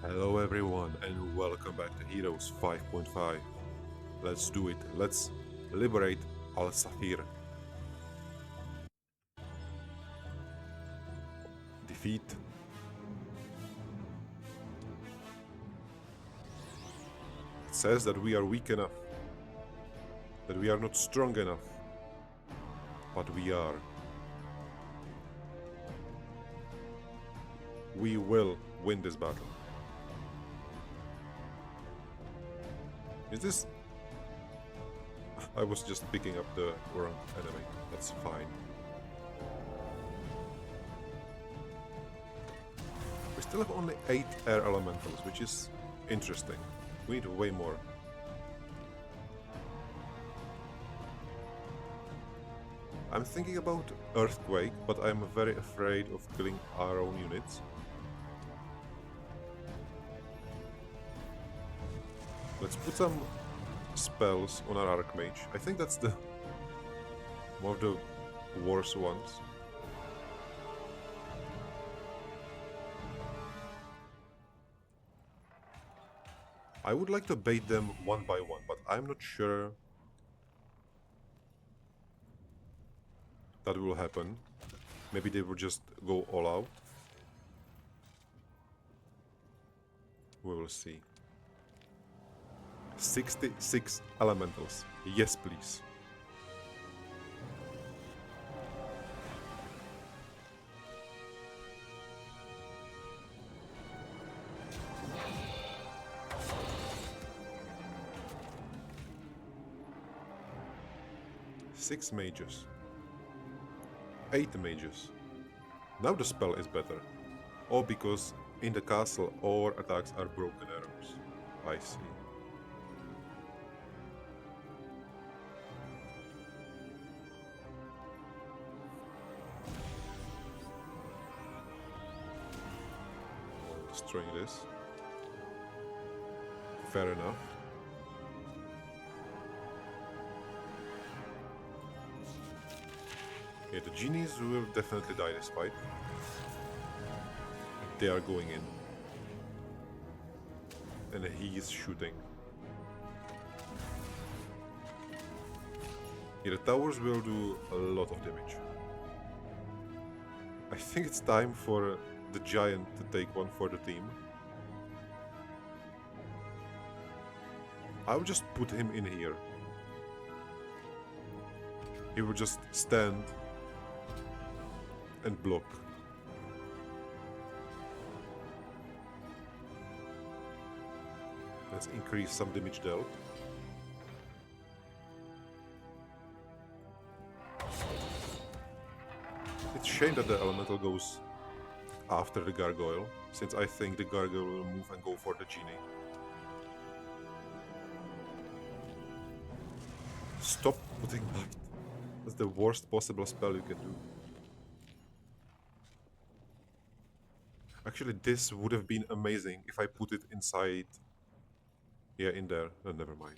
Hello everyone and welcome back to Heroes 5.5. Let's do it. Let's liberate Al-Safir. Defeat. It says that we are weak enough. That we are not strong enough. But we are. We will win this battle. Is this... I was just picking up the wrong enemy. That's fine. We still have only 8 air elementals, which is interesting. We need way more. I'm thinking about Earthquake, but I'm very afraid of killing our own units. Let's put some spells on our Archmage. I think that's the one of the worst ones. I would like to bait them one by one, but I'm not sure that will happen. Maybe they will just go all out. We will see. 66 elementals. Yes, please. Six mages. 8 mages. Now the spell is better. All because in the castle all attacks are broken arrows. I see. Destroying this. Fair enough. Yeah, the genies will definitely die this fight. They are going in. And he is shooting. Yeah, the towers will do a lot of damage. I think it's time for the giant to take one for the team. I'll just put him in here. He will just stand and block. Let's increase some damage dealt. It's a shame that the elemental goes after the gargoyle, since I think the gargoyle will move and go for the genie. Stop putting light. That's the worst possible spell you can do. Actually, this would have been amazing if I put it inside. Yeah, in there. Oh, never mind.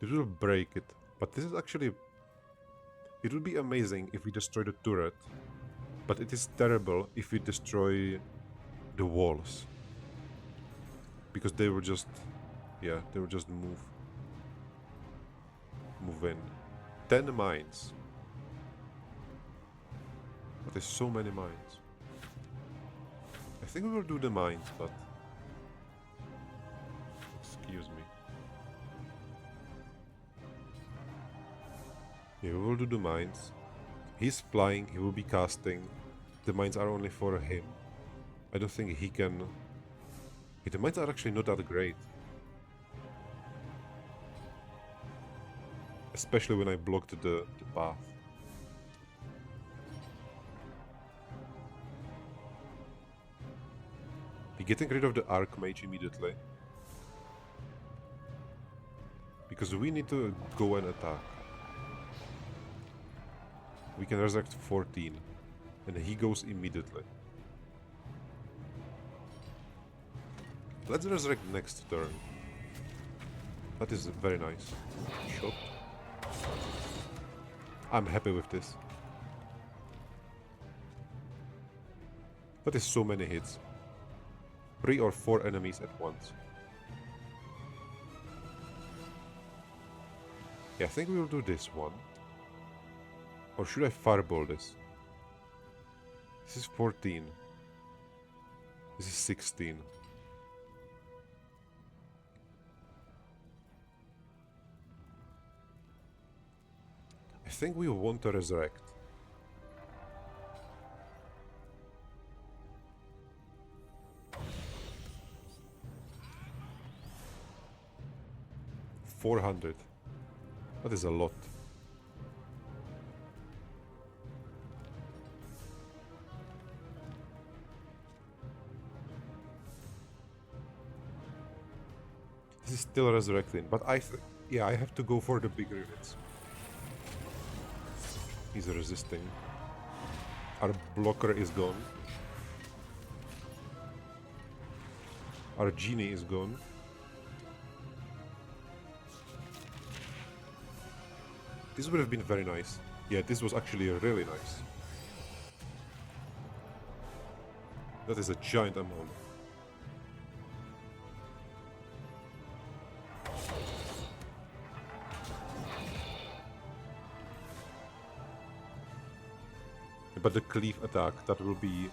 This will break it. But this is actually... It would be amazing if we destroy the turret. But it is terrible if we destroy the walls. Because they will just... Yeah, they will just move in. 10 mines. But there's so many mines. I think we will do the mines, but... Excuse me. Yeah, we will do the mines. He's flying, he will be casting. The mines are only for him. I don't think he can... Yeah, the mines are actually not that great. Especially when I blocked the path. We're getting rid of the Archmage immediately. Because we need to go and attack. We can resurrect 14. And he goes immediately. Let's resurrect next turn. That is very nice. Shot. I'm happy with this. That is so many hits. 3 or 4 enemies at once. Yeah, I think we will do this one. Or should I fireball this? This is 14. This is 16. I think we want to resurrect. $400. That is a lot. This is still resurrecting, but yeah, I have to go for the bigger units. He's resisting. Our blocker is gone. Our genie is gone. This would have been very nice. Yeah, this was actually really nice. That is a giant amount. But the cleave attack, that will be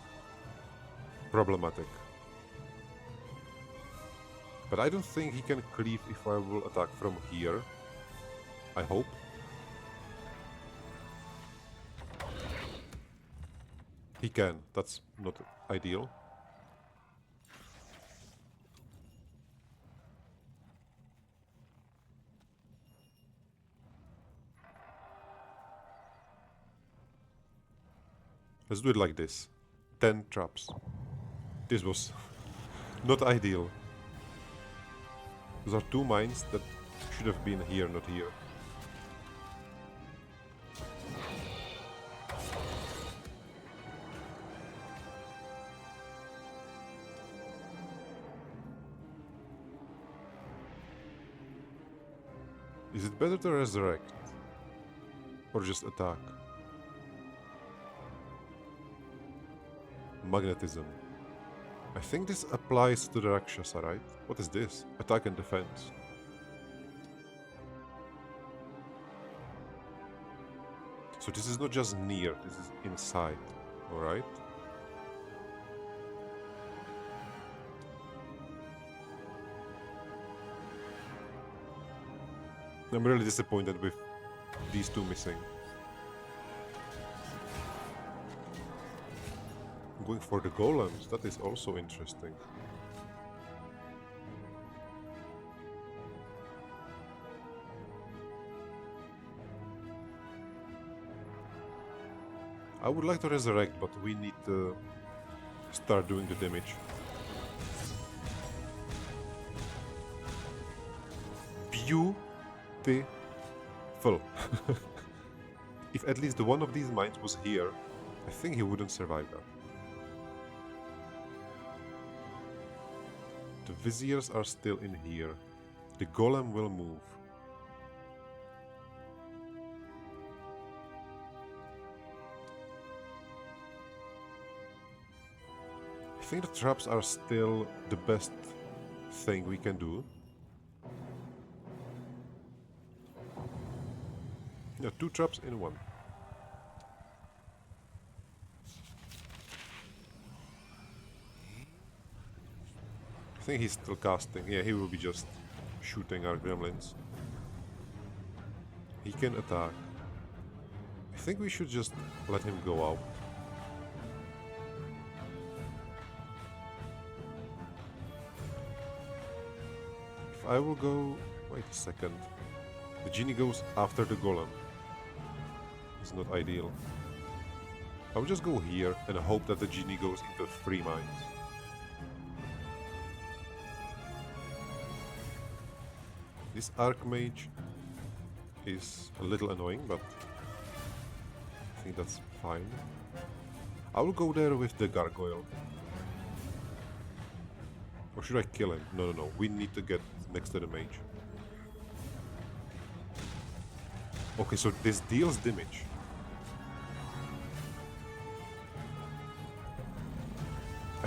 problematic. But I don't think he can cleave if I will attack from here. I hope. He can, that's not ideal. Let's do it like this. 10 traps. This was not ideal. Those are 2 mines that should have been here, not here. Is it better to resurrect? Or just attack? Magnetism. I think this applies to the Rakshasa, right? What is this? Attack and defense. So this is not just near, this is inside, alright? I'm really disappointed with these 2 missing. I'm going for the golems, that is also interesting. I would like to resurrect, but we need to start doing the damage. Beautiful. If at least one of these mines was here, I think he wouldn't survive that. The viziers are still in here. The golem will move. I think the traps are still the best thing we can do. Yeah, 2 traps in 1. I think he's still casting. Yeah, he will be just shooting our gremlins. He can attack. I think we should just let him go out. If I will go... Wait a second. The genie goes after the golem. It's not ideal. I will just go here and hope that the genie goes into 3 mines. This Archmage is a little annoying, but I think that's fine. I will go there with the Gargoyle. Or should I kill him? No, we need to get next to the mage. Okay, so this deals damage.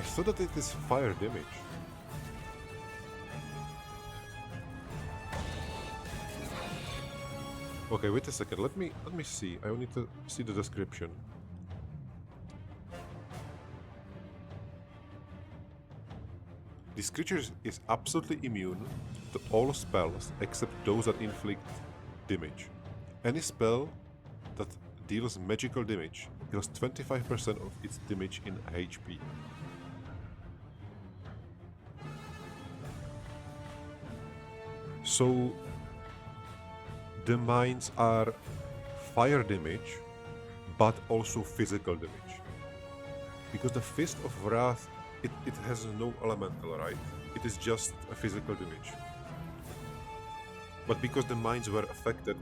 thought that it is fire damage. Okay, wait a second. Let me see. I need to see the description. This creature is absolutely immune to all spells except those that inflict damage. Any spell that deals magical damage heals 25% of its damage in HP. So the mines are fire damage, but also physical damage. Because the Fist of Wrath, it has no elemental, right? It is just a physical damage. But because the mines were affected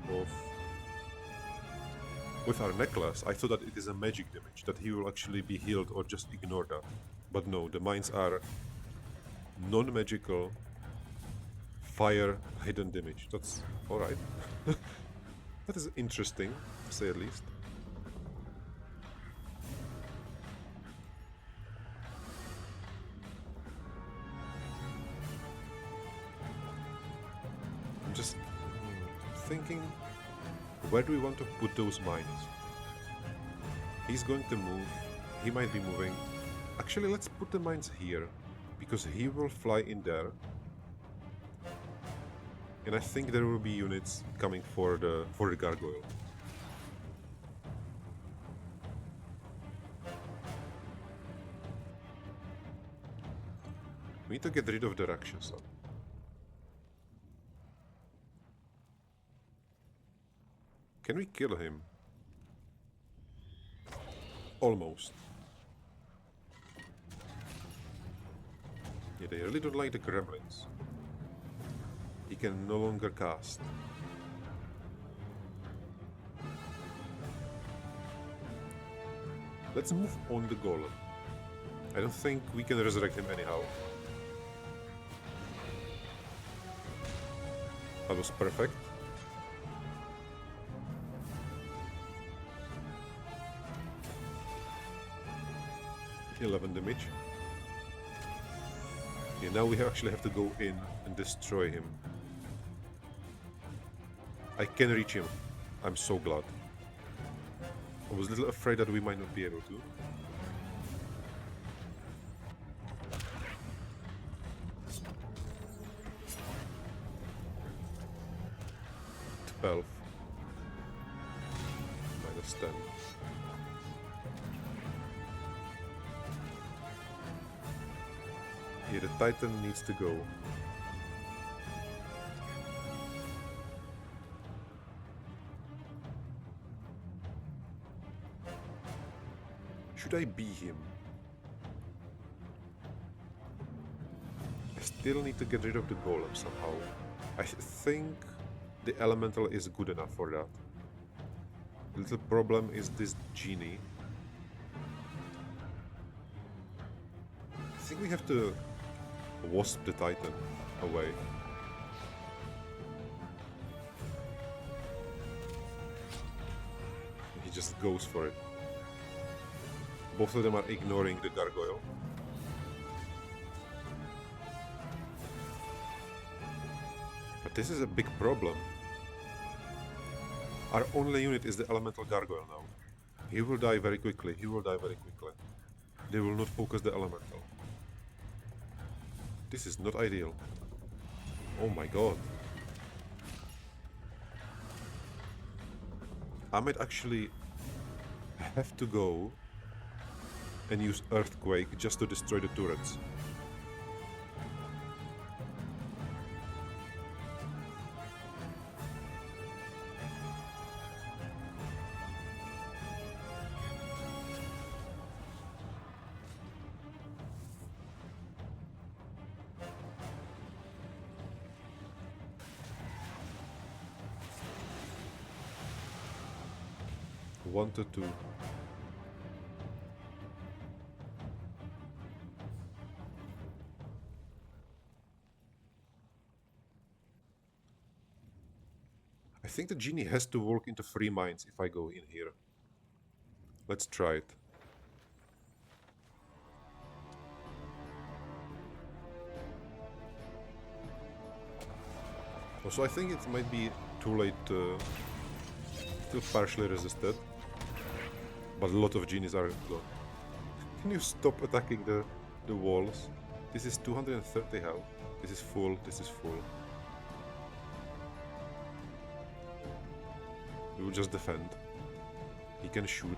with our necklace, I thought that it is a magic damage, that he will actually be healed or just ignore that. But no, the mines are non-magical fire hidden damage. That's alright. That is interesting, to say at least. I'm just thinking, where do we want to put those mines? He's going to move. He might be moving. Actually, let's put the mines here, because he will fly in there. And I think there will be units coming for the gargoyle. We need to get rid of the Rakshasa. Can we kill him? Almost. Yeah, they really don't like the gremlins. He can no longer cast. Let's move on the golem. I don't think we can resurrect him anyhow. That was perfect. $11 damage. Yeah, now we actually have to go in and destroy him. I can reach him. I'm so glad. I was a little afraid that we might not be able to. -12. -10. Here, the Titan needs to go. Should I be him? I still need to get rid of the golem somehow. I think the elemental is good enough for that. The little problem is this genie. I think we have to wasp the Titan away. He just goes for it. Both of them are ignoring the gargoyle. But this is a big problem. Our only unit is the elemental gargoyle now. He will die very quickly. He will die very quickly. They will not focus the elemental. This is not ideal. Oh my god. I might actually have to go and use Earthquake just to destroy the turrets. One to two. I think the genie has to walk into 3 mines if I go in here. Let's try it. Also, I think it might be too late to still partially resisted, but a lot of genies are gone. Can you stop attacking the walls? This is 230 health. This is full, this is full. We will just defend. He can shoot.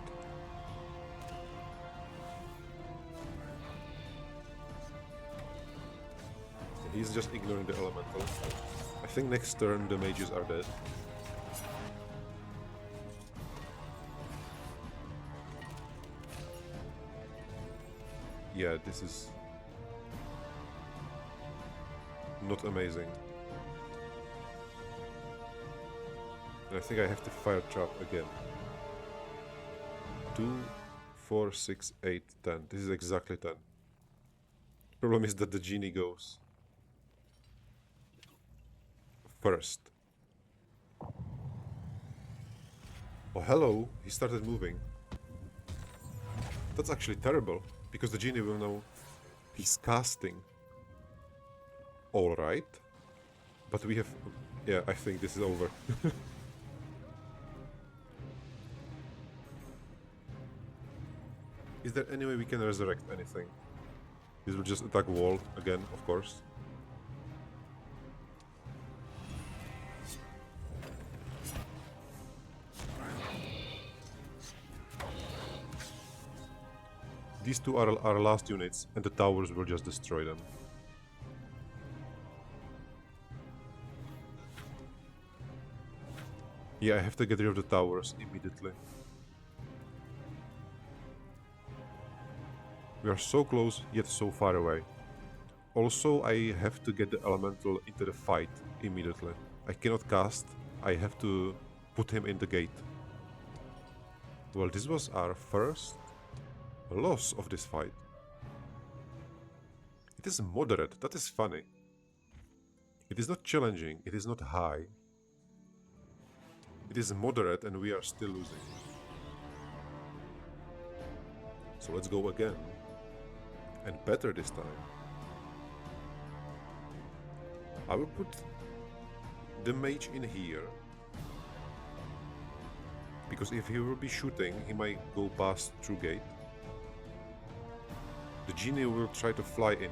He's just ignoring the elemental. I think next turn the mages are dead. Yeah, this is not amazing. And I think I have to fire trap again. 2, 4, 6, 8, 10. This is exactly 10. Problem is that the genie goes first. Oh, hello! He started moving. That's actually terrible, because the genie will know he's casting. Alright. But we have... Yeah, I think this is over. Is there any way we can resurrect anything? This will just attack wall again, of course. These two are our last units, and the towers will just destroy them. Yeah, I have to get rid of the towers immediately. We are so close, yet so far away. Also, I have to get the elemental into the fight immediately. I cannot cast, I have to put him in the gate. Well, this was our first loss of this fight. It is moderate, that is funny. It is not challenging, it is not high. It is moderate and we are still losing. So let's go again. And better this time. I will put the mage in here. Because if he will be shooting, he might go past through gate. The genie will try to fly in.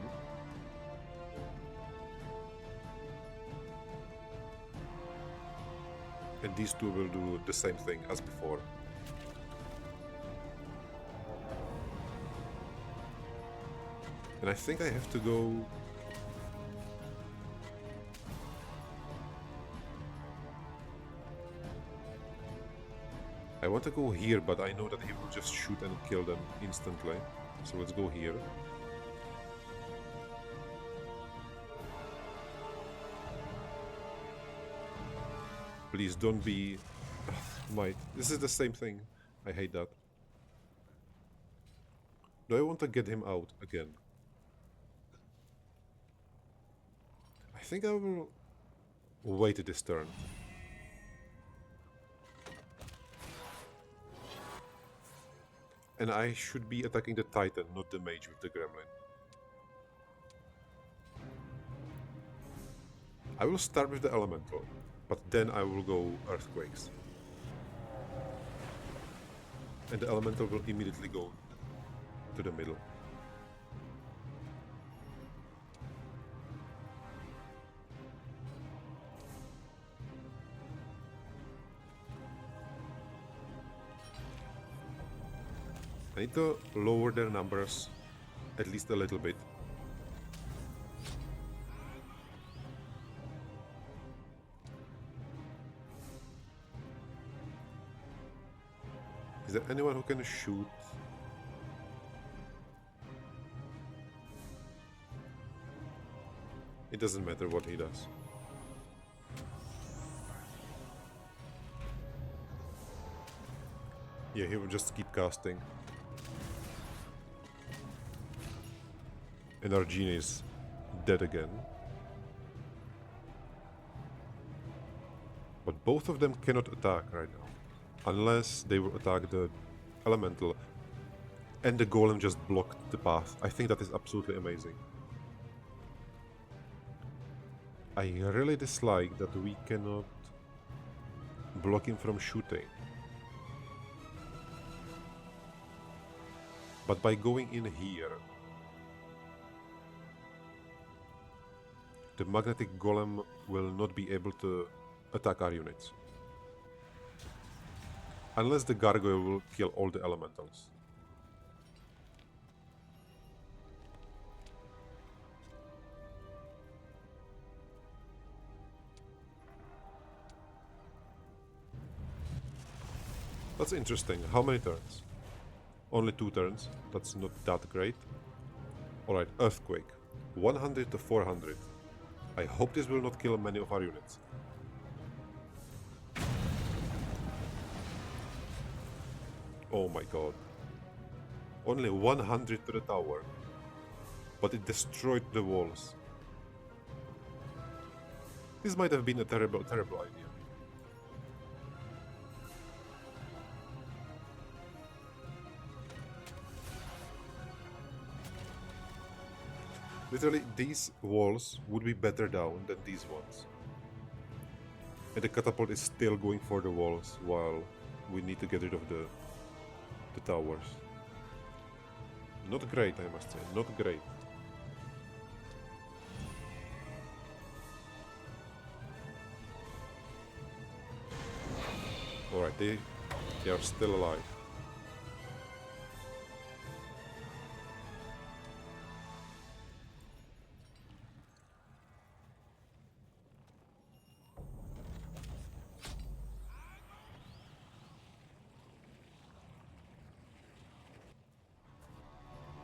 And these two will do the same thing as before. And I think I have to go... I want to go here, but I know that he will just shoot and kill them instantly. So let's go here. Please don't be... Might. This is the same thing. I hate that. Do I want to get him out again? I think I will wait this turn. And I should be attacking the Titan, not the mage with the gremlin. I will start with the elemental, but then I will go earthquakes. And the elemental will immediately go to the middle. I need to lower their numbers at least a little bit. Is there anyone who can shoot? It doesn't matter what he does. Yeah, he will just keep casting. And our genie is dead again. But both of them cannot attack right now. Unless they will attack the elemental. And the golem just blocked the path. I think that is absolutely amazing. I really dislike that we cannot block him from shooting. But by going in here, the magnetic golem will not be able to attack our units. Unless the gargoyle will kill all the elementals. That's interesting. How many turns? Only 2 turns. That's not that great. Alright, earthquake. 100 to 400. I hope this will not kill many of our units. Oh my god. Only 100 to the tower. But it destroyed the walls. This might have been a terrible idea. Literally, these walls would be better down than these ones. And the catapult is still going for the walls while we need to get rid of the towers. Not great, I must say. Not great. Alright, they are still alive.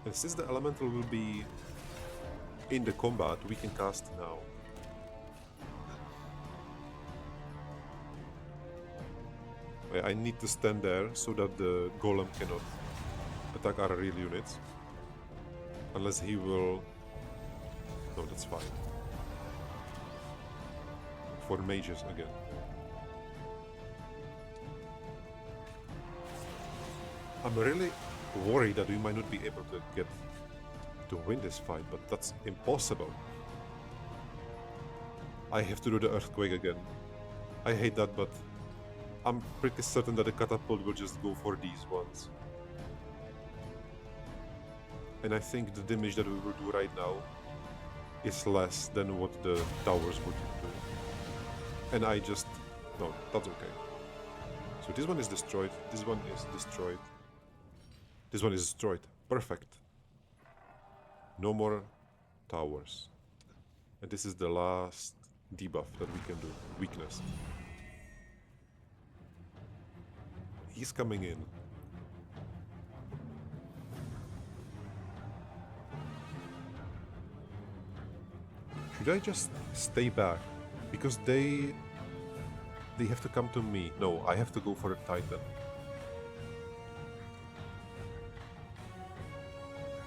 And since the elemental will be in the combat, we can cast now. I need to stand there so that the golem cannot attack our real units. Unless he will... No, that's fine. For mages again. I'm really worried that we might not be able to win this fight, but that's impossible. I have to do the earthquake again. I hate that, but I'm pretty certain that the catapult will just go for these ones. And I think the damage that we will do right now is less than what the towers would do. And I just... no, that's okay. So this one is destroyed, this one is destroyed. This one is destroyed. Perfect. No more towers. And this is the last debuff that we can do. Weakness. He's coming in. Should I just stay back? Because they have to come to me. No, I have to go for a Titan.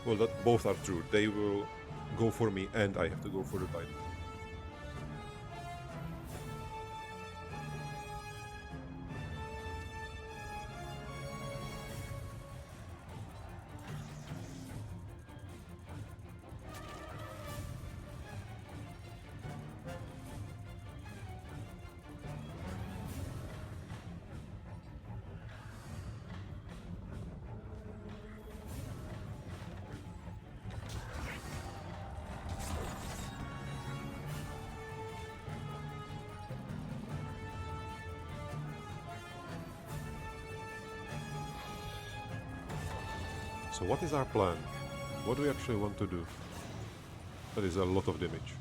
Well, that both are true. They will go for me and I have to go for the Titan. So what is our plan? What do we actually want to do? That is a lot of damage.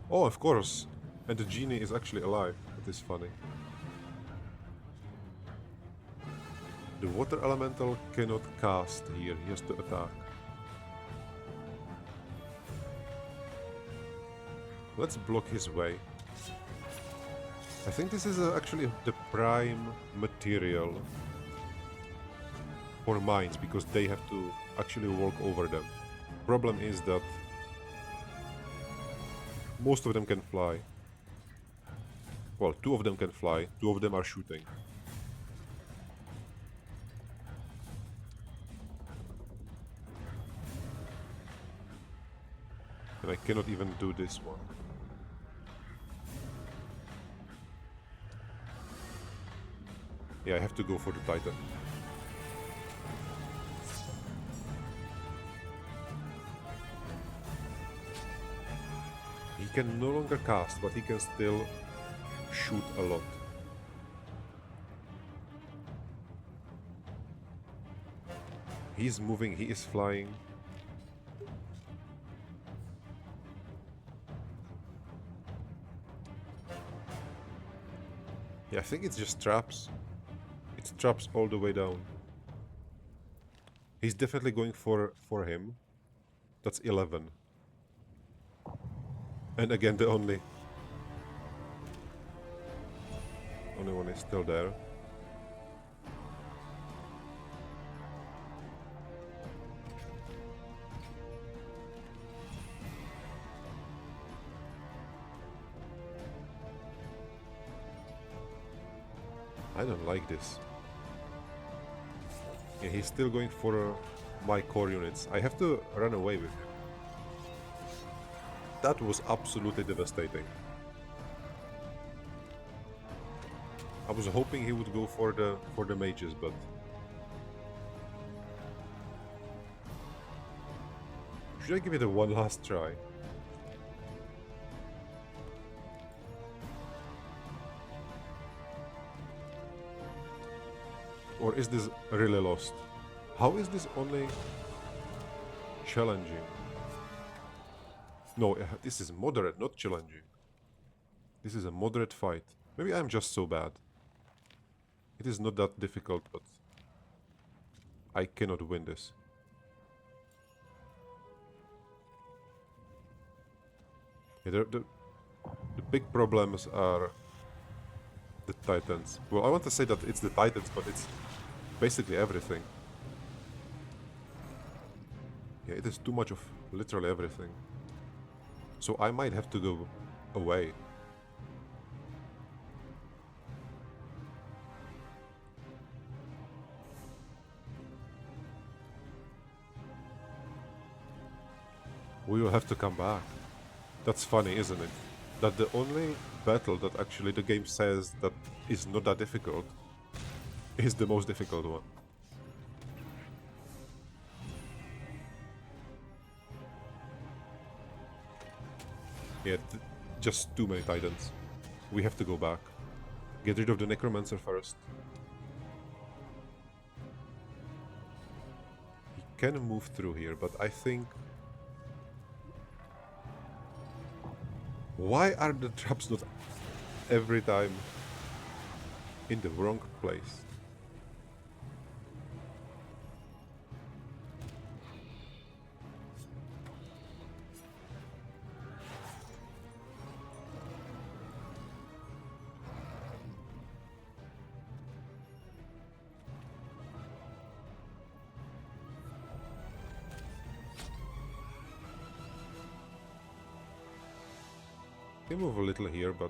Oh, of course. And the genie is actually alive. That is funny. The water elemental cannot cast here, he has to attack. Let's block his way. I think this is actually the prime material for mines, because they have to actually walk over them. Problem is that most of them can fly. Well, two of them can fly, two of them are shooting. And I cannot even do this one. Yeah, I have to go for the Titan. He can no longer cast, but he can still shoot a lot. He's moving, he is flying. Yeah, I think it's just traps. It's traps all the way down. He's definitely going for him. That's 11. And again, the only one is still there. I don't like this. Yeah, he's still going for my core units. I have to run away with him. That was absolutely devastating. I was hoping he would go for the mages, but should I give it a one last try? Or is this really lost? How is this only challenging? No, this is moderate, not challenging. This is a moderate fight. Maybe I'm just so bad. It is not that difficult, but I cannot win this. Yeah, the big problems are the Titans. Well, I want to say that it's the Titans, but it's basically everything. Yeah, it is too much of literally everything. So I might have to go away. We will have to come back. That's funny, isn't it? That the only battle that actually the game says that is not that difficult is the most difficult one. Yeah, just too many Titans. We have to go back. Get rid of the Necromancer first. He can move through here, but I think... Why are the traps not every time in the wrong place? Can move a little here, but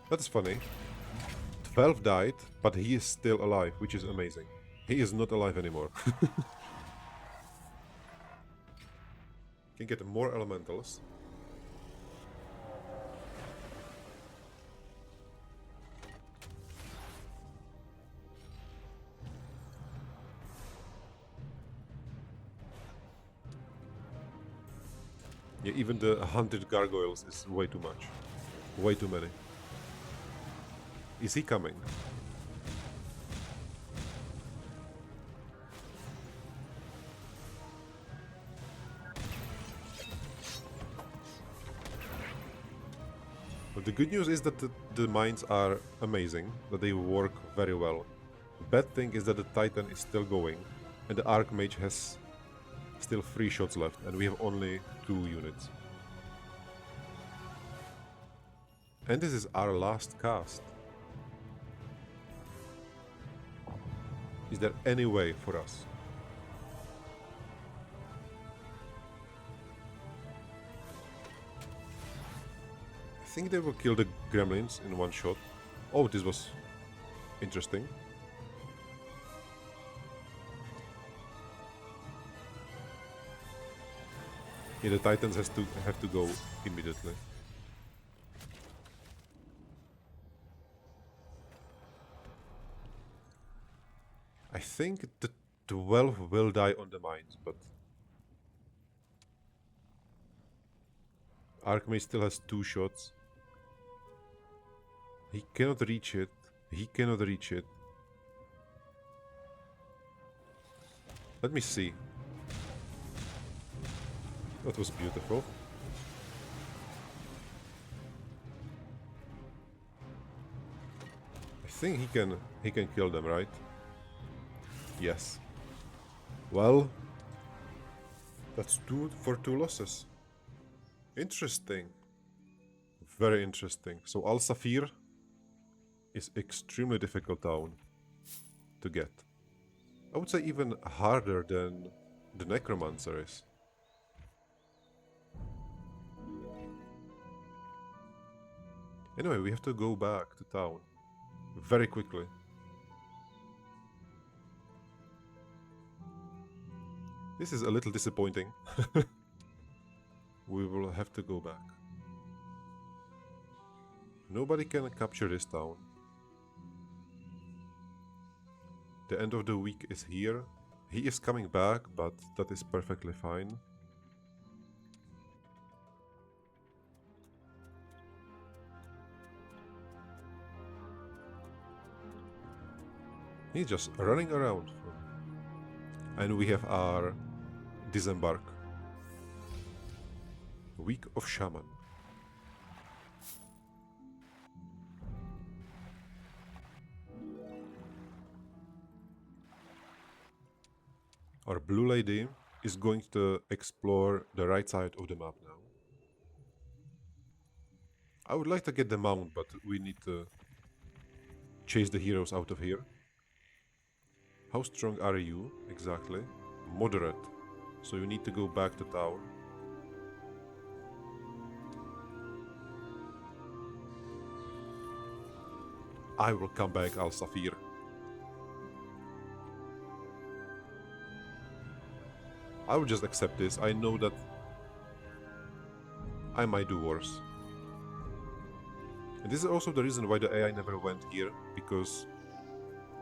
that's funny. 12 died, but he is still alive, which is amazing. He is not alive anymore. Can get more elementals. Yeah, even the 100 gargoyles is way too much. Way too many. Is he coming? But the good news is that the mines are amazing, that they work very well. The bad thing is that the Titan is still going, and the Archmage has still 3 shots left, and we have only 2 units. And this is our last cast. Is there any way for us? think they will kill the gremlins in one shot. Oh, this was interesting. Yeah, the Titans have to go immediately. I think the 12 will die on the mines, but Archmage still has 2 shots. He cannot reach it. He cannot reach it. Let me see. That was beautiful. I think he can kill them, right? Yes. Well, that's 2 for 2 losses. Interesting. Very interesting. So Al Safir is extremely difficult town to get. I would say even harder than the Necromancer is. Anyway, we have to go back to town very quickly. This is a little disappointing. We will have to go back. Nobody can capture this town. The end of the week is here. He is coming back, but that is perfectly fine. He's just running around. And we have our disembark. Week of Shaman. Our blue lady is going to explore the right side of the map now. I would like to get the mount, but we need to chase the heroes out of here. How strong are you, exactly? Moderate. So you need to go back to town. I will come back, Al Safir. I will just accept this. I know that I might do worse. And this is also the reason why the AI never went here, because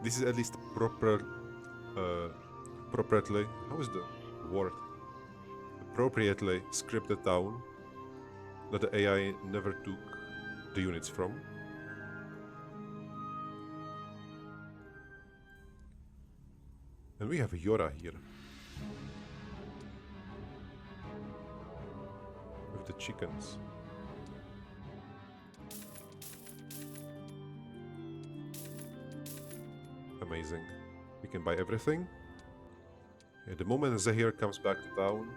this is at least appropriately, how is the word? Appropriately scripted down that the AI never took the units from. And we have Yora here. With the chickens. Amazing. We can buy everything. Yeah, the moment Zahir comes back to town,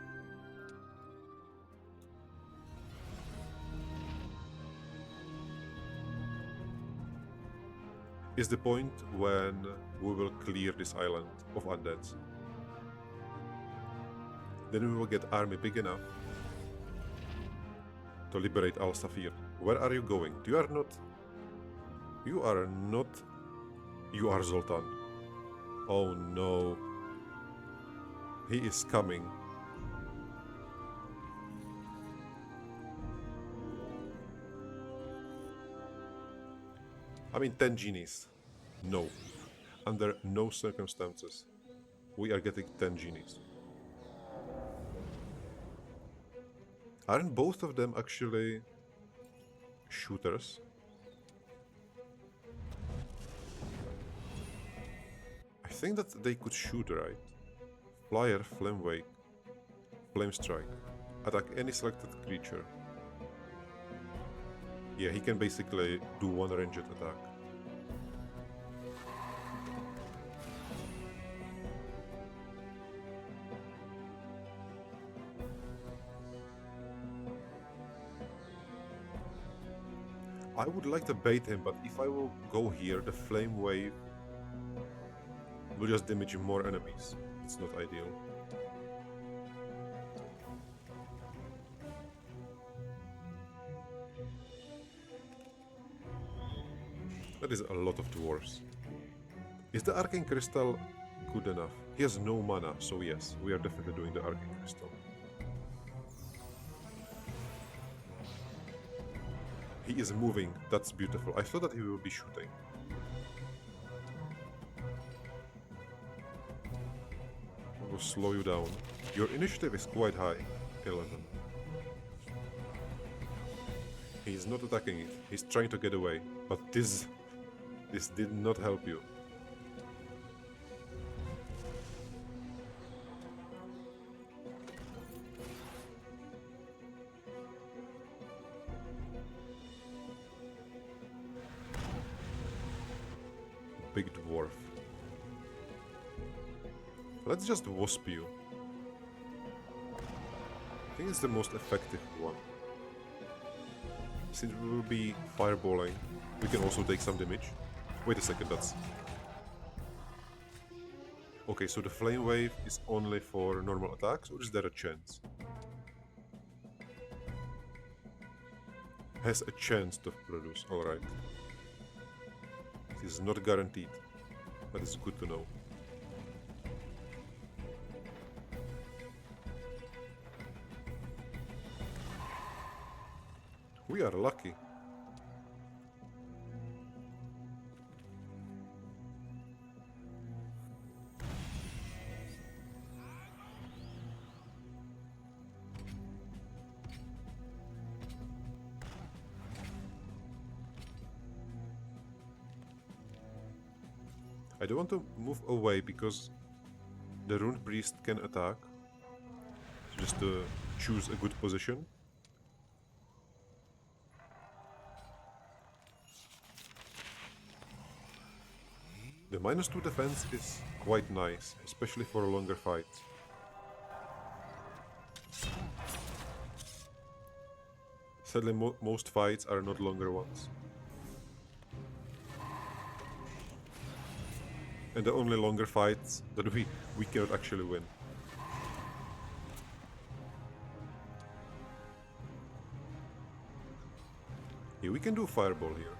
is the point when we will clear this island of undeads. Then we will get army big enough to liberate Al Safir. Where are you going? You are not... You are Zoltan. Oh no. He is coming. I mean 10 genies. No. Under no circumstances. We are getting 10 genies. Aren't both of them actually shooters? I think that they could shoot, right? Flyer, Flame Wake, Flame Strike. Attack any selected creature. Yeah, he can basically do one ranged attack. I would like to bait him, but if I will go here, the Flame Wave will just damage more enemies. It's not ideal. That is a lot of dwarves. Is the Arcane Crystal good enough? He has no mana, so yes, we are definitely doing the Arcane Crystal. He is moving, that's beautiful. I thought that he will be shooting. We'll slow you down. Your initiative is quite high, 11. He's not attacking it, he's trying to get away, but this did not help you. Big dwarf. Let's just wasp you. I think it's the most effective one. Since we will be fireballing, we can also take some damage. Wait a second, that's... Okay, so the flame wave is only for normal attacks, or is there a chance? Has a chance to produce, alright. It is not guaranteed, but it's good to know. We are lucky. I don't want to move away because the Rune Priest can attack. Just to choose a good position. The -2 defense is quite nice, especially for a longer fight. Sadly, most fights are not longer ones. And the only longer fights that we cannot actually win. Yeah, we can do fireball here.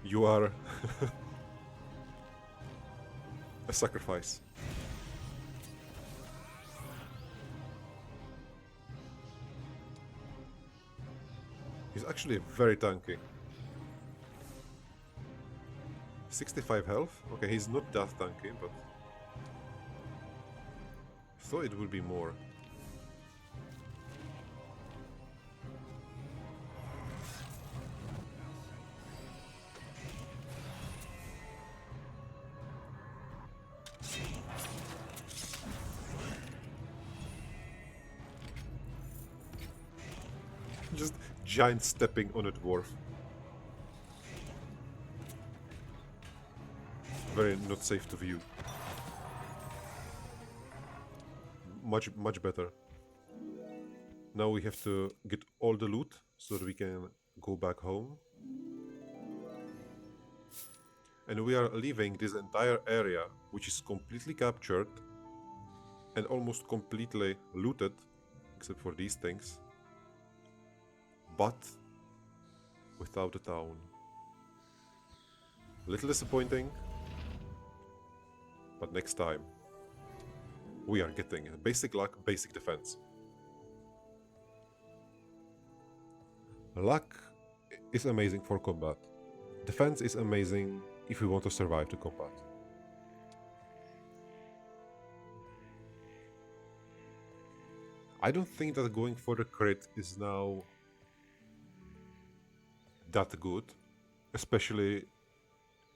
You are a sacrifice. He's actually very tanky. 65 health? Okay, he's not that tanky, but... I thought it would be more. Just giant stepping on a dwarf. Very not safe to view. Much better. Now we have to get all the loot so that we can go back home. And we are leaving this entire area, which is completely captured and almost completely looted, except for these things, but without a town. Little disappointing, but next time we are getting basic luck, basic defense. Luck is amazing for combat. Defense is amazing if we want to survive the combat. I don't think that going for the crit is now that good, especially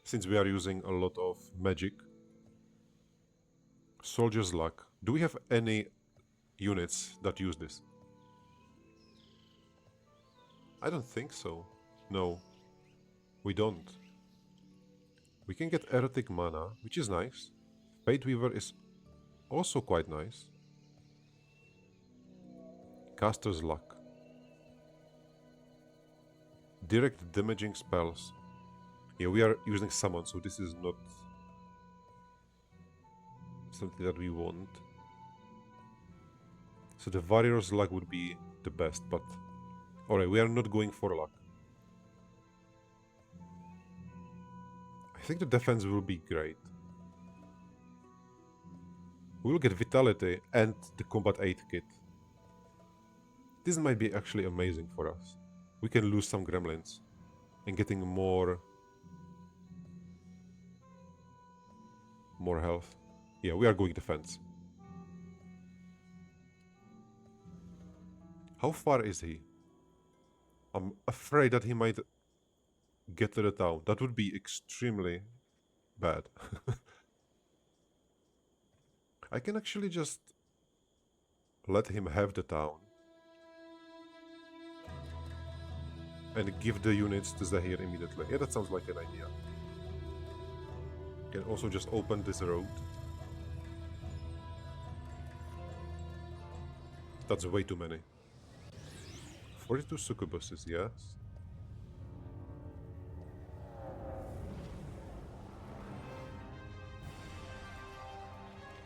since we are using a lot of magic. Soldier's Luck. Do we have any units that use this? I don't think so. No, we don't. We can get Erotic Mana, which is nice. Fate Weaver is also quite nice. Caster's Luck. Direct damaging spells. Yeah, we are using summon, so this is not something that we want. So the Warrior's Luck would be the best, but Alright, we are not going for luck. I think the defense will be great. We will get Vitality and the Combat 8 kit. This might be actually amazing for us. We can lose some gremlins and getting more health. Yeah, we are going defense. How far is he? I'm afraid that he might get to the town. That would be extremely bad. I can actually just let him have the town and give the units to Zahir immediately. Yeah, that sounds like an idea. Can also just open this road. That's way too many. 42 succubuses, yes.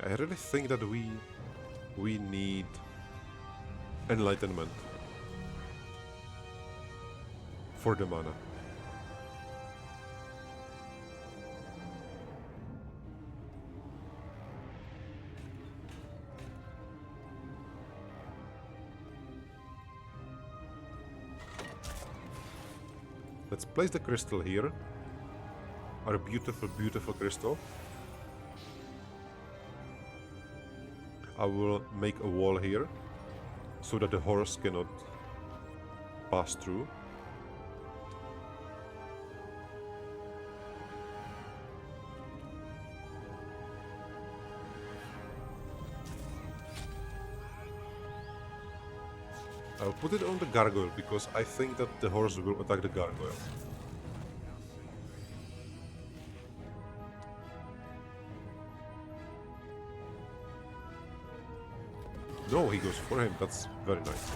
I really think that we need enlightenment for the mana. Let's place the crystal here. Our beautiful, beautiful crystal. I will make a wall here so that the horse cannot pass through. I'll put it on the gargoyle because I think that the horse will attack the gargoyle. No, he goes for him. That's very nice.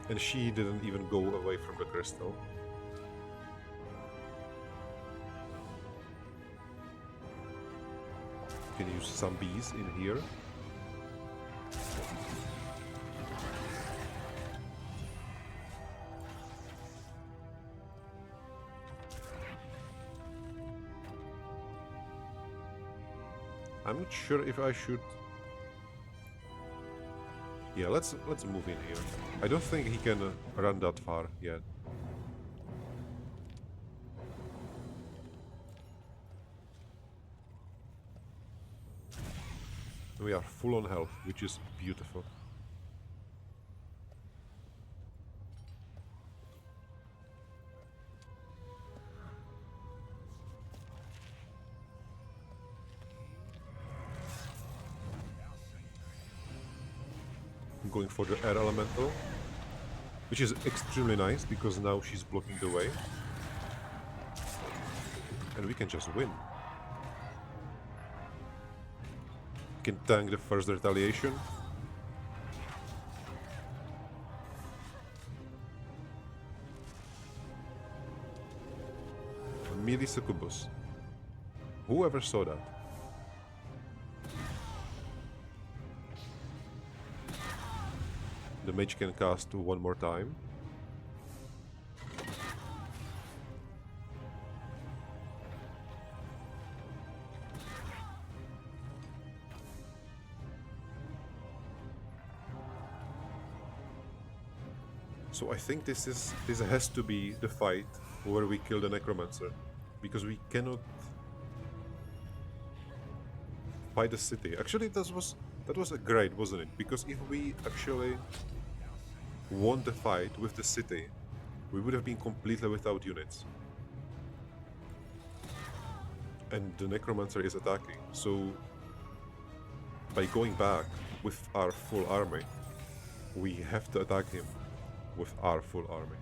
And she didn't even go away from the crystal. Can use some bees in here. I'm not sure if I should. Yeah, let's move in here. I don't think he can run that far yet. We are full on health, which is beautiful. I'm going for the air elemental, which is extremely nice because now she's blocking the way. And we can just win. We can tank the first retaliation. A melee succubus. Whoever saw that? The mage can cast one more time. So I think this has to be the fight where we kill the necromancer, because we cannot fight the city. Actually, that was a great, wasn't it? Because if we actually won the fight with the city, we would have been completely without units. And the necromancer is attacking, so by going back with our full army, we have to attack him with our full army.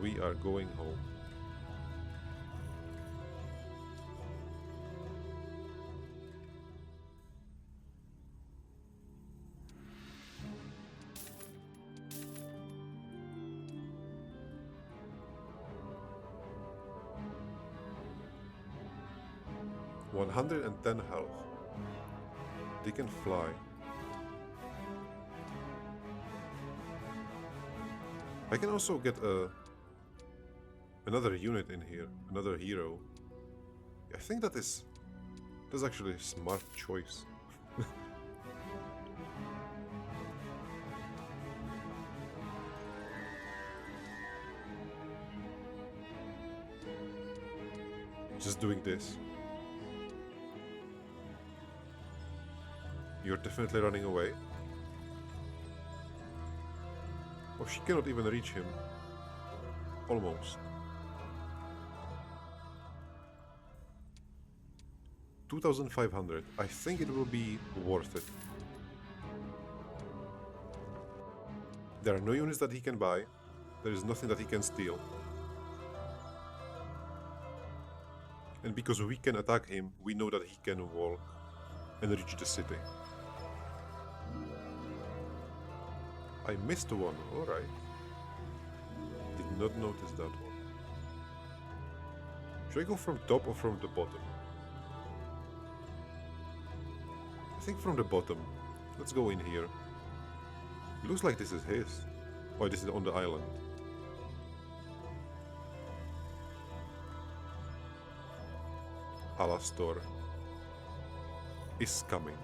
We are going home. 110 health. They can fly. I can also get another unit in here, another hero. I think that's actually a smart choice. Just doing this. You're definitely running away. Oh, she cannot even reach him. Almost. 2,500. I think it will be worth it. There are no units that he can buy. There is nothing that he can steal. And because we can attack him, we know that he can walk and reach the city. I missed one, alright. Did not notice that one. Should I go from top or from the bottom? I think from the bottom. Let's go in here. It looks like this is his. Oh, this is on the island. Alastor is coming.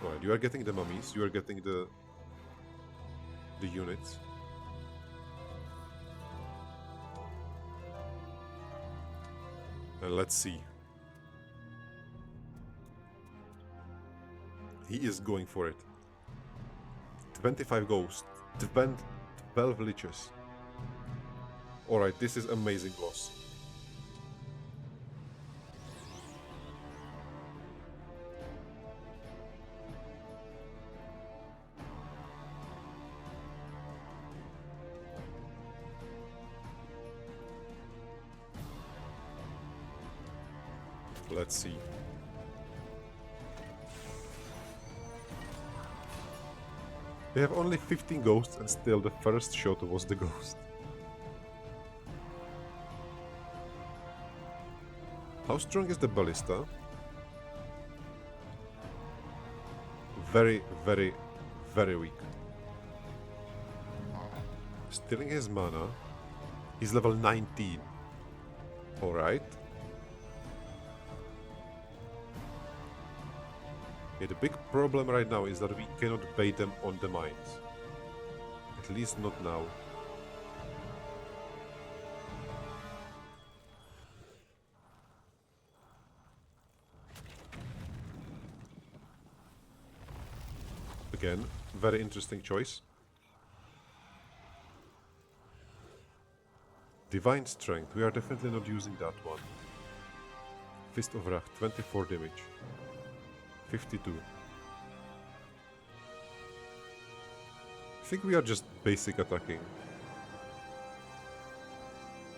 Alright, you are getting the mummies, you are getting the units. And let's see. He is going for it. 25 ghosts, 12 liches. Alright, this is amazing loss. Let's see. They have only 15 ghosts and still the first shot was the ghost. How strong is the ballista? Very, very, very weak. Stealing his mana. He's level 19. Alright. Okay, the big problem right now is that we cannot bait them on the mines. At least not now. Again, very interesting choice. Divine Strength, we are definitely not using that one. Fist of Wrath, 24 damage. 52. I think we are just basic attacking.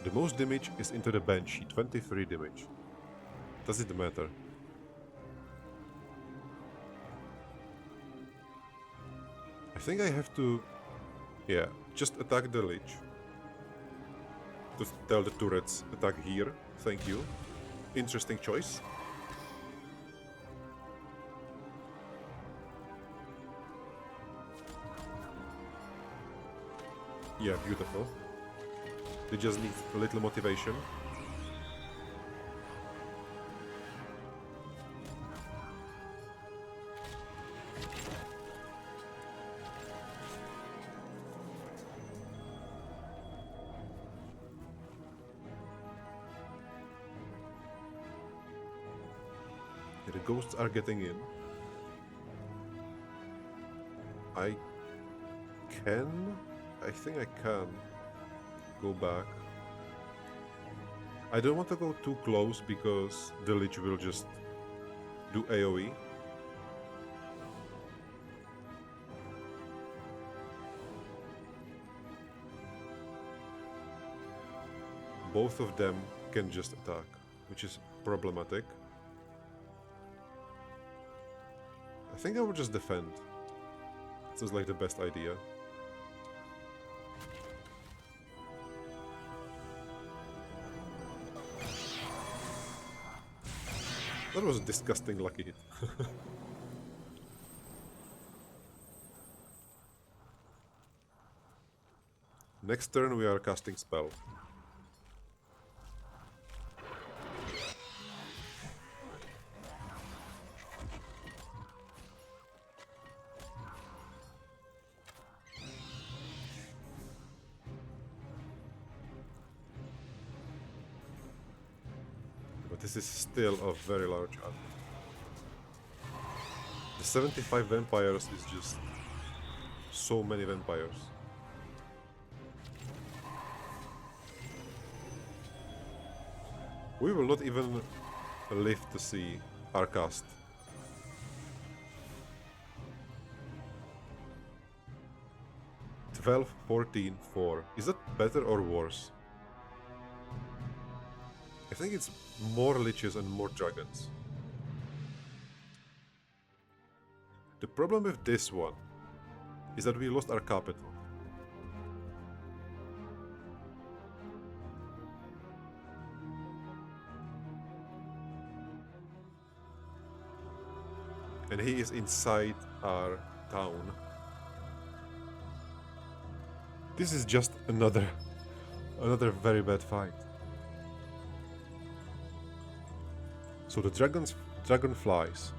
The most damage is into the Banshee, 23 damage. Does it matter? I think I have to... yeah, just attack the Lich. To tell the turrets, attack here. Thank you. Interesting choice. Yeah, beautiful. They just need a little motivation. Yeah, the ghosts are getting in. I think I can go back. I don't want to go too close because the Lich will just do AoE. Both of them can just attack, which is problematic. I think I will just defend. Sounds like the best idea. That was a disgusting lucky hit. Next turn we are casting spell. But this is still a very large army. The 75 vampires is just so many vampires. We will not even live to see our cast. "12, 14, 4. Is that better or worse? I think it's more liches and more dragons. The problem with this one is that we lost our capital. And he is inside our town. This is just another very bad fight. So the dragon flies,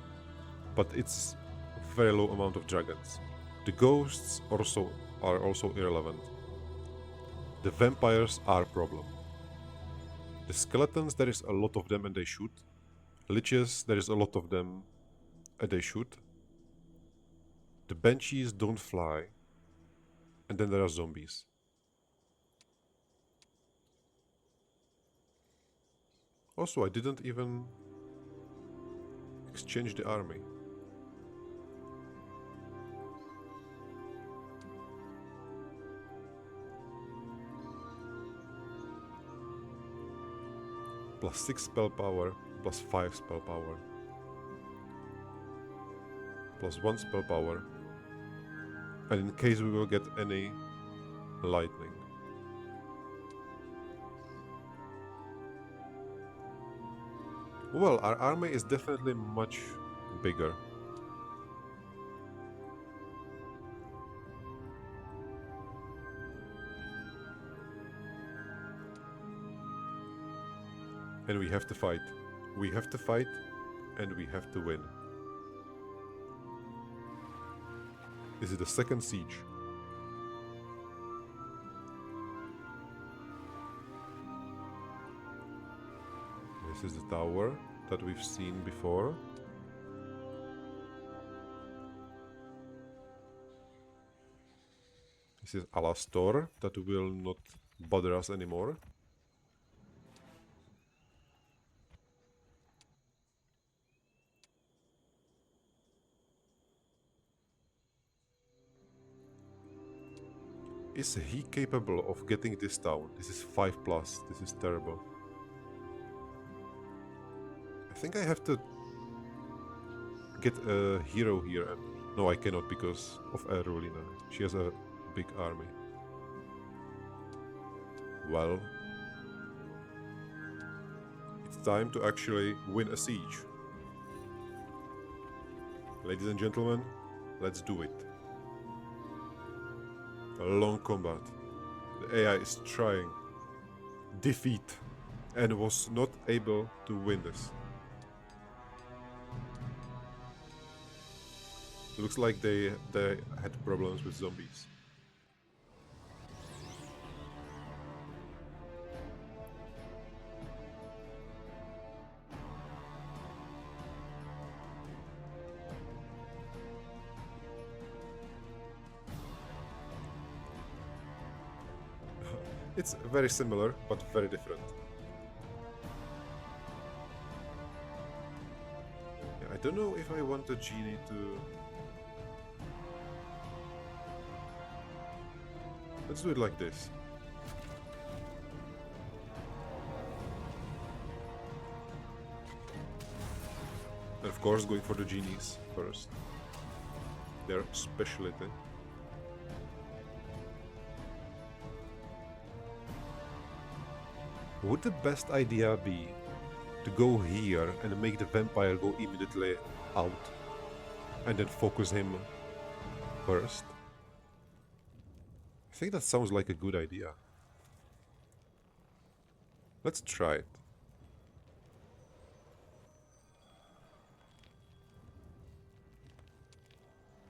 but it's a very low amount of dragons. The ghosts are also irrelevant. The vampires are a problem. The skeletons, there is a lot of them and they shoot. Liches, there is a lot of them and they shoot. The banshees don't fly. And then there are zombies. Also, I didn't even exchange the army. +6 spell power, +5 spell power, +1 spell power, and in case we will get any lightning. Well, our army is definitely much bigger. And we have to fight. We have to fight, and we have to win. This is the second siege. This is the tower that we've seen before. This is Alastor that will not bother us anymore. Is he capable of getting this town? This is 5+. This is terrible. I think I have to get a hero here. And no, I cannot because of Erulina. She has a big army. Well, it's time to actually win a siege. Ladies and gentlemen, let's do it. A long combat. The AI is trying. Defeat. And was not able to win this. Looks like they had problems with zombies. It's very similar, but very different. Yeah, I don't know if I want the genie to... Let's do it like this. And of course going for the genies first. Their specialty. Would the best idea be to go here and make the vampire go immediately out and then focus him first. I think that sounds like a good idea. Let's try it.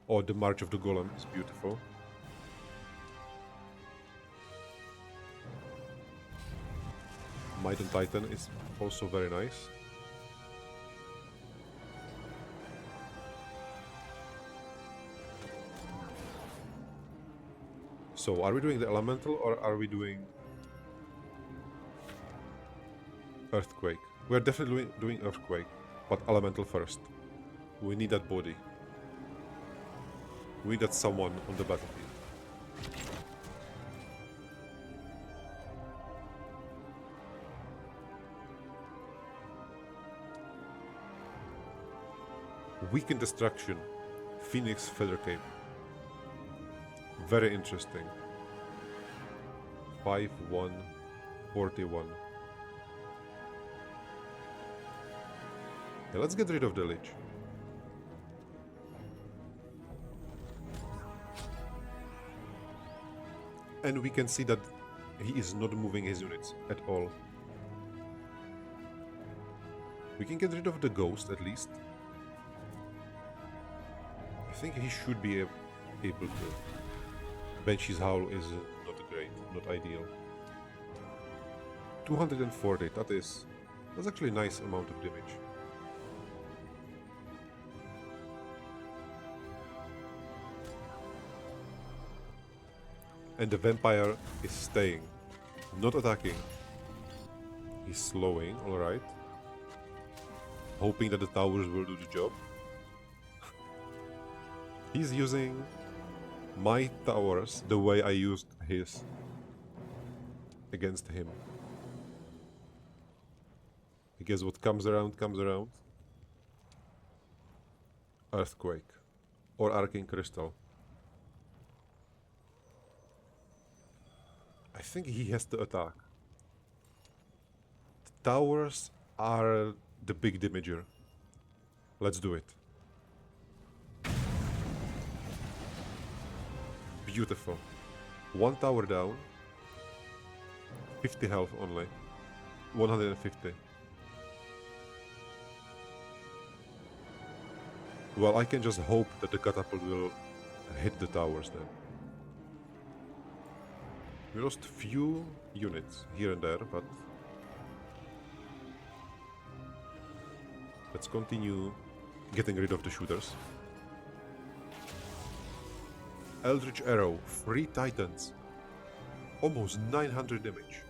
Oh, the March of the Golem is beautiful. Might and Titan is also very nice. So, are we doing the elemental or are we doing earthquake? We're definitely doing earthquake, but elemental first. We need that body. We need that someone on the battlefield. Weaken Destruction, Phoenix Feather Cape. Very interesting. 5-1, 41. Yeah, let's get rid of the Lich. And we can see that he is not moving his units at all. We can get rid of the ghost at least. I think he should be able to. Banshee's Howl is not great, not ideal. 240, that's actually a nice amount of damage. And the vampire is staying, not attacking. He's slowing, alright. Hoping that the towers will do the job. He's using my towers the way I used his against him. I guess what comes around comes around. Earthquake or Arcane Crystal. I think he has to attack. The towers are the big damager. Let's do it. Beautiful. One tower down. 50 health only. 150. Well, I can just hope that the catapult will hit the towers then. We lost few units here and there, but let's continue getting rid of the shooters. Eldritch Arrow, 3 Titans, almost 900 damage.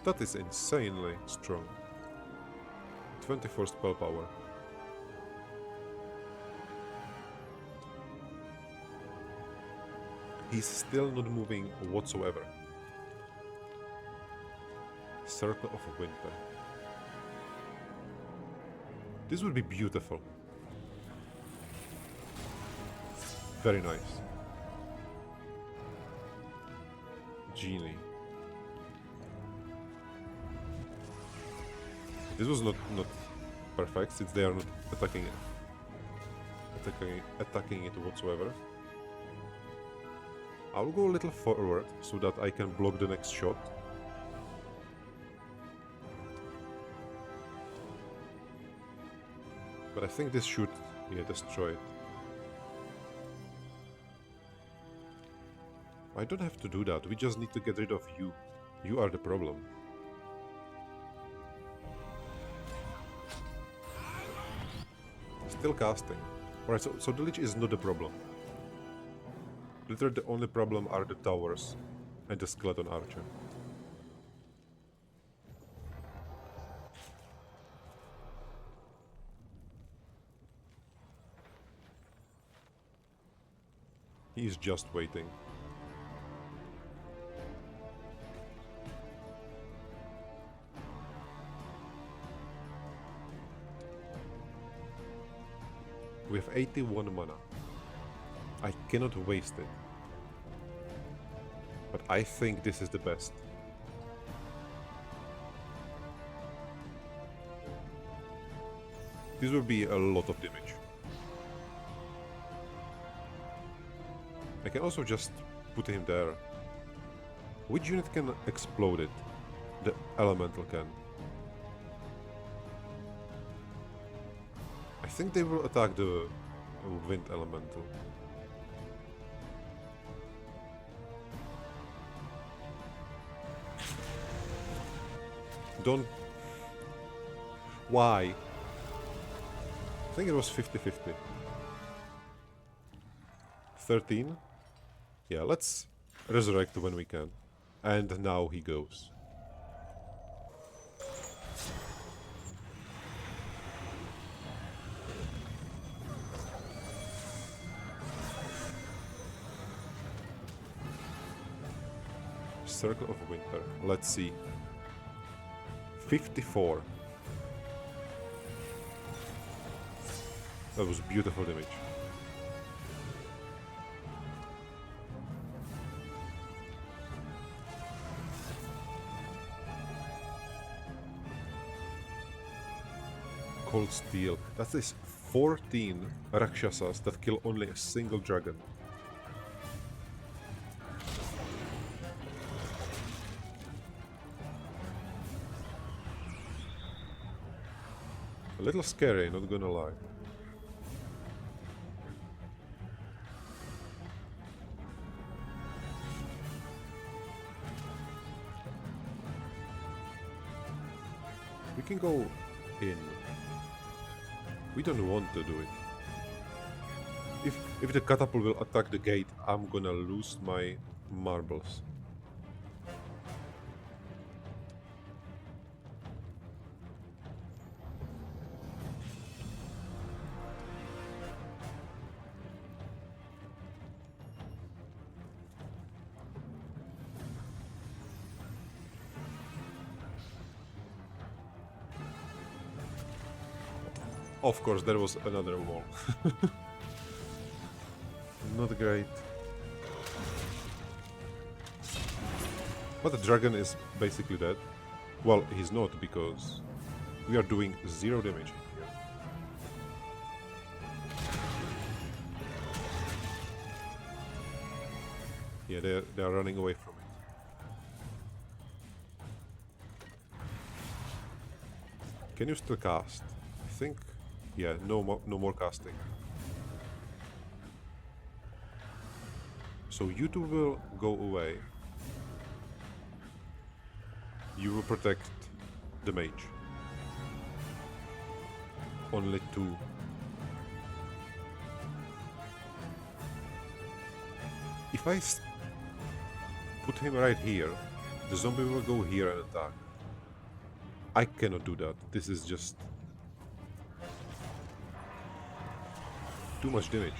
That is insanely strong. 24 spell power. He's still not moving whatsoever. Circle of Winter. This would be beautiful. Very nice. Genie. This was not perfect since they are not attacking it whatsoever. I'll go a little forward so that I can block the next shot. But I think this should, destroy it. I don't have to do that, we just need to get rid of you. You are the problem. Still casting. Alright, so the Lich is not the problem. Literally the only problem are the towers and the skeleton archer. He is just waiting. We have 81 mana. I cannot waste it. But I think this is the best. This will be a lot of damage. I can also just put him there. Which unit can explode it? The elemental can. I think they will attack the wind elemental. Don't... Why? I think it was 50-50. 13? Yeah, let's resurrect when we can. And now he goes. Circle of Winter. Let's see. 54. That was beautiful damage. Cold Steel. That is 14 Rakshasas that kill only a single dragon. A little scary, not gonna lie. We can go in. We don't want to do it. If the catapult will attack the gate, I'm gonna lose my marbles. Of course, there was another wall. Not great. But the dragon is basically dead. Well, he's not, because we are doing 0 damage here. Yeah, they are running away from it. Can you still cast? I think... Yeah, no more casting. So you two will go away. You will protect the mage. Only 2. If I put him right here, the zombie will go here and attack. I cannot do that. This is just... too much damage.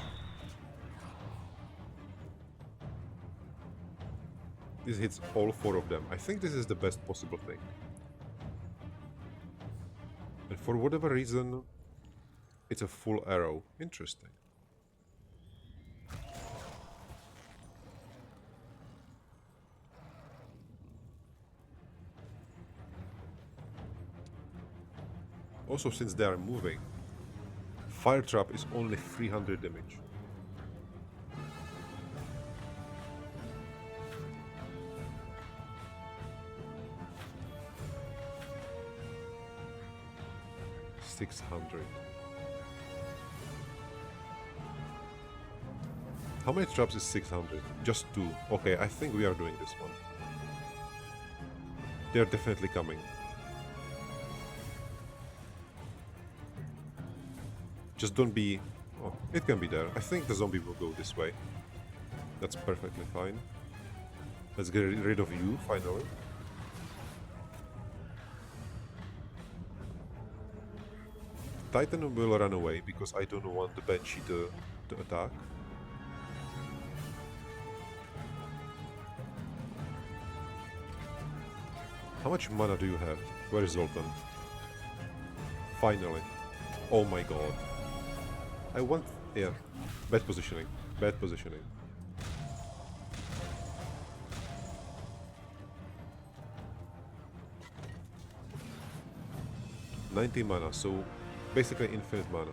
This hits all 4 of them. I think this is the best possible thing. And for whatever reason, it's a full arrow. Interesting. Also, since they are moving, Fire Trap is only 300 damage. $600. How many traps is 600? Just 2. Okay, I think we are doing this one. They're definitely coming. Just don't be... Oh, it can be there. I think the zombie will go this way. That's perfectly fine. Let's get rid of you, finally. Titan will run away, because I don't want the Banshee to attack. How much mana do you have? Where is Zoltan? Finally. Oh my god. I want... Yeah. Bad positioning. Bad positioning. $90 mana, so Basically infinite mana.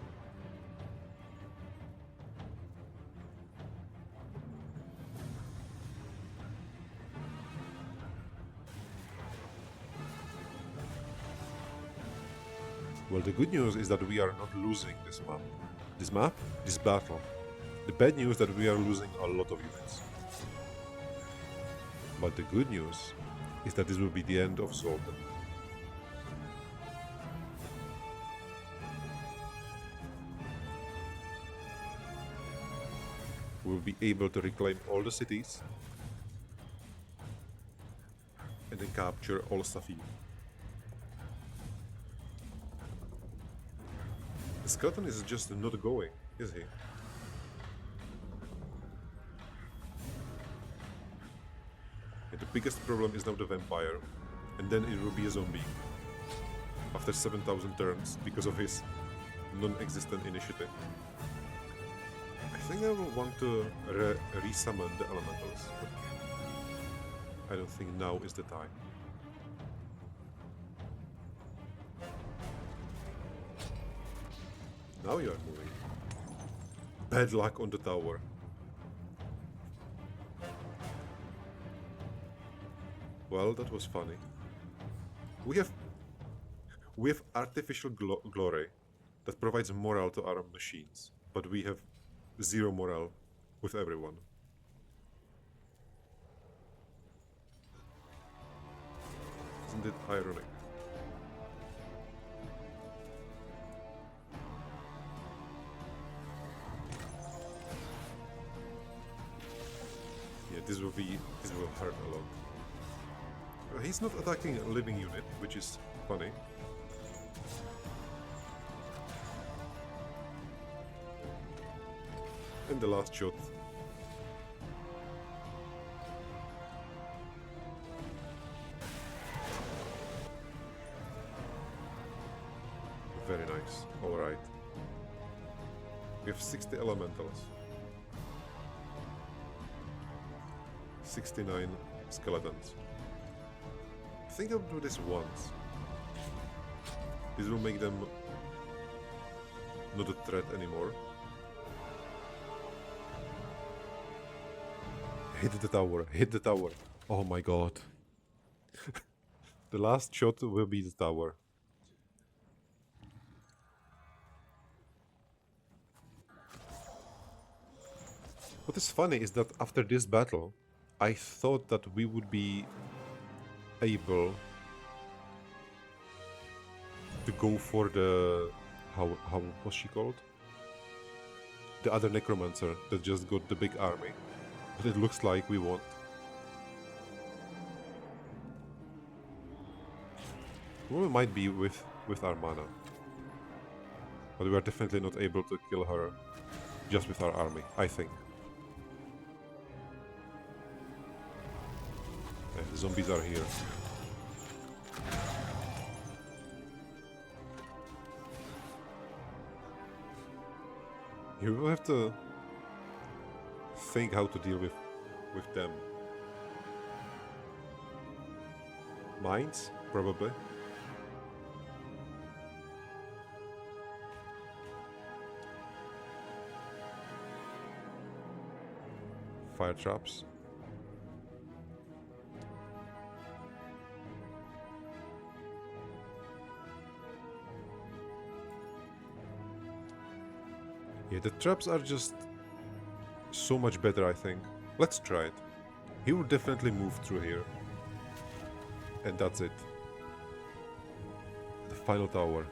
Well, the good news is that we are not losing this map. This battle. The bad news that we are losing a lot of units. But the good news is that this will be the end of Zoltan. We will be able to reclaim all the cities and then capture all Safir. The skeleton is just not going, is he? And the biggest problem is now the vampire, and then it will be a zombie. After 7,000 turns, because of his non-existent initiative. I think I will want to re-summon the elementals, but I don't think now is the time. Now you are moving. Bad luck on the tower. Well, that was funny. We have artificial glory that provides morale to our machines, but we have zero morale with everyone. Isn't it ironic? Yeah, this will hurt a lot. He's not attacking a living unit, which is funny. And the last shot. Very nice. Alright. We have 60 elementals. 69 skeletons. I think I'll do this once. This will make them not a threat anymore. Hit the tower, hit the tower. Oh my god. The last shot will be the tower. What is funny is that after this battle, I thought that we would be able to go for the... how was she called? The other necromancer that just got the big army. But it looks like we won't. We might be with our mana. But we are definitely not able to kill her just with our army, I think. Yeah, the zombies are here. You will have to think how to deal with them. Mines, probably. Fire traps. Yeah, the traps are just so much better, I think. Let's try it. He will definitely move through here. And that's it. The final tower.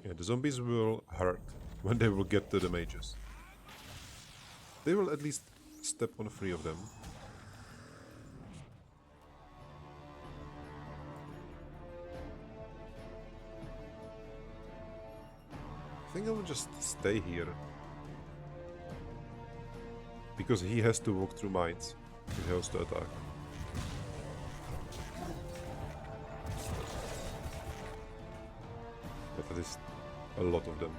Yeah, the zombies will hurt when they will get to the mages. They will at least step on 3 of them. think I will just stay here. Because he has to walk through mines if he has to attack. But that is a lot of them.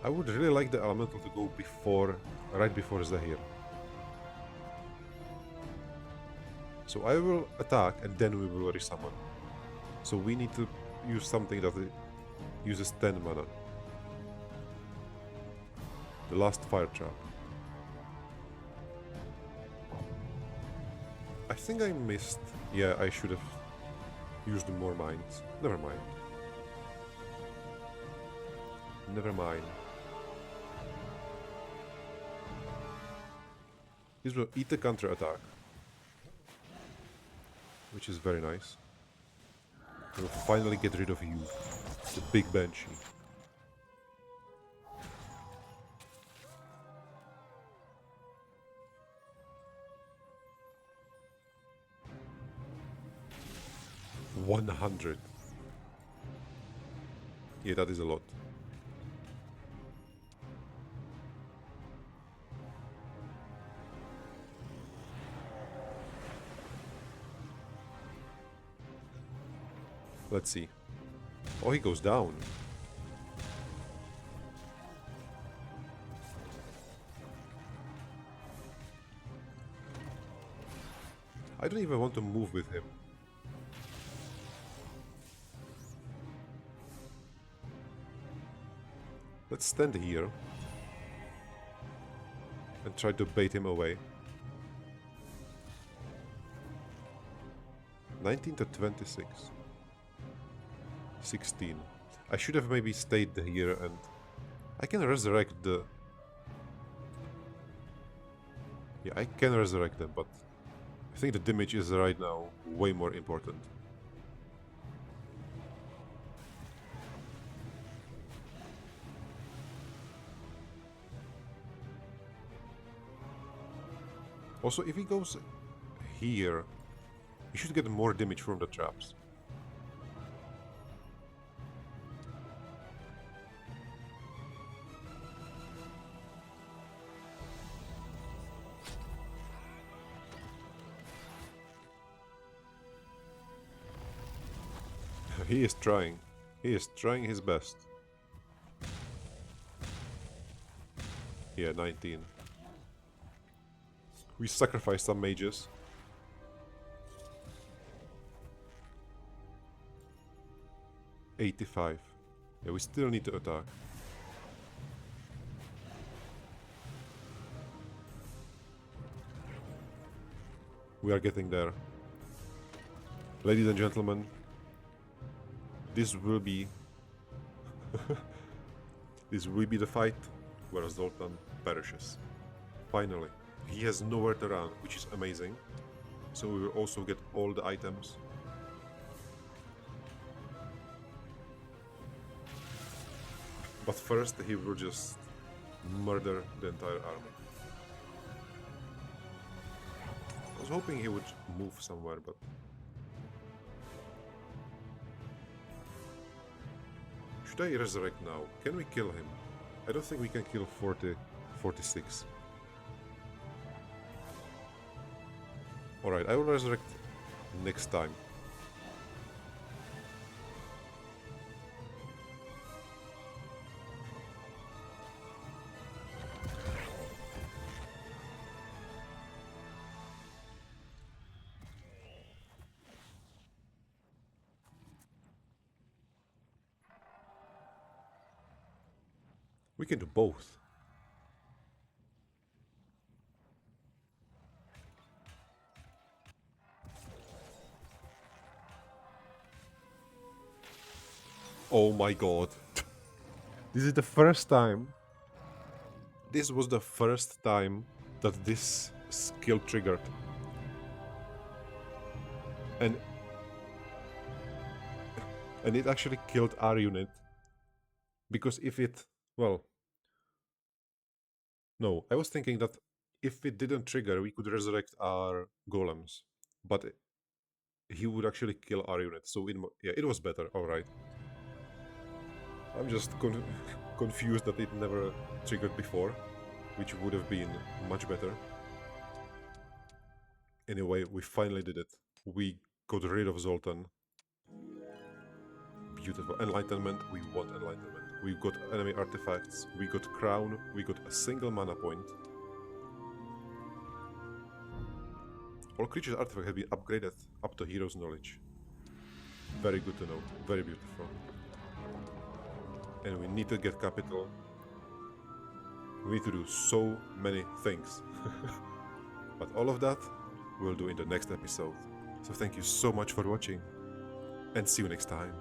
I would really like the elemental to go before, right before Zahir. So I will attack and then we will resummon. So we need to use something that uses 10 mana. The last fire trap. I think I missed. Yeah, I should have used more mines. Never mind. Never mind. This will eat the counter attack, which is very nice. We'll finally get rid of you, the big banshee. $100. Yeah, that is a lot. Let's see. Oh, he goes down. I don't even want to move with him. Let's stand here and try to bait him away. 19 to 26. 16. I should have maybe stayed here and I can resurrect the... Yeah, I can resurrect them, but I think the damage is right now way more important. Also, if he goes here, he should get more damage from the traps. He is trying. He is trying his best. Yeah, 19. We sacrificed some mages. $85. Yeah, we still need to attack. We are getting there. Ladies and gentlemen, this will be this will be the fight where Zoltan perishes. Finally. He has nowhere to run, which is amazing. So we will also get all the items. But first he will just murder the entire army. I was hoping he would move somewhere, but... Should I resurrect now? Can we kill him? I don't think we can kill 46. Alright, I will resurrect next time. We can do both. Oh my god. This is the first time. This was the first time that this skill triggered. And it actually killed our unit. Because if it... Well... No, I was thinking that if it didn't trigger, we could resurrect our golems. But he would actually kill our unit. So yeah, it was better. Alright. I'm just confused that it never triggered before, which would have been much better. Anyway, we finally did it. We got rid of Zoltan. Beautiful. Enlightenment, we want enlightenment. We got enemy artifacts, we got crown, we got a single mana point. All creatures' artifacts have been upgraded up to Hero's Knowledge. Very good to know, very beautiful. And we need to get capital. We need to do so many things. But all of that we'll do in the next episode. So thank you so much for watching, and see you next time.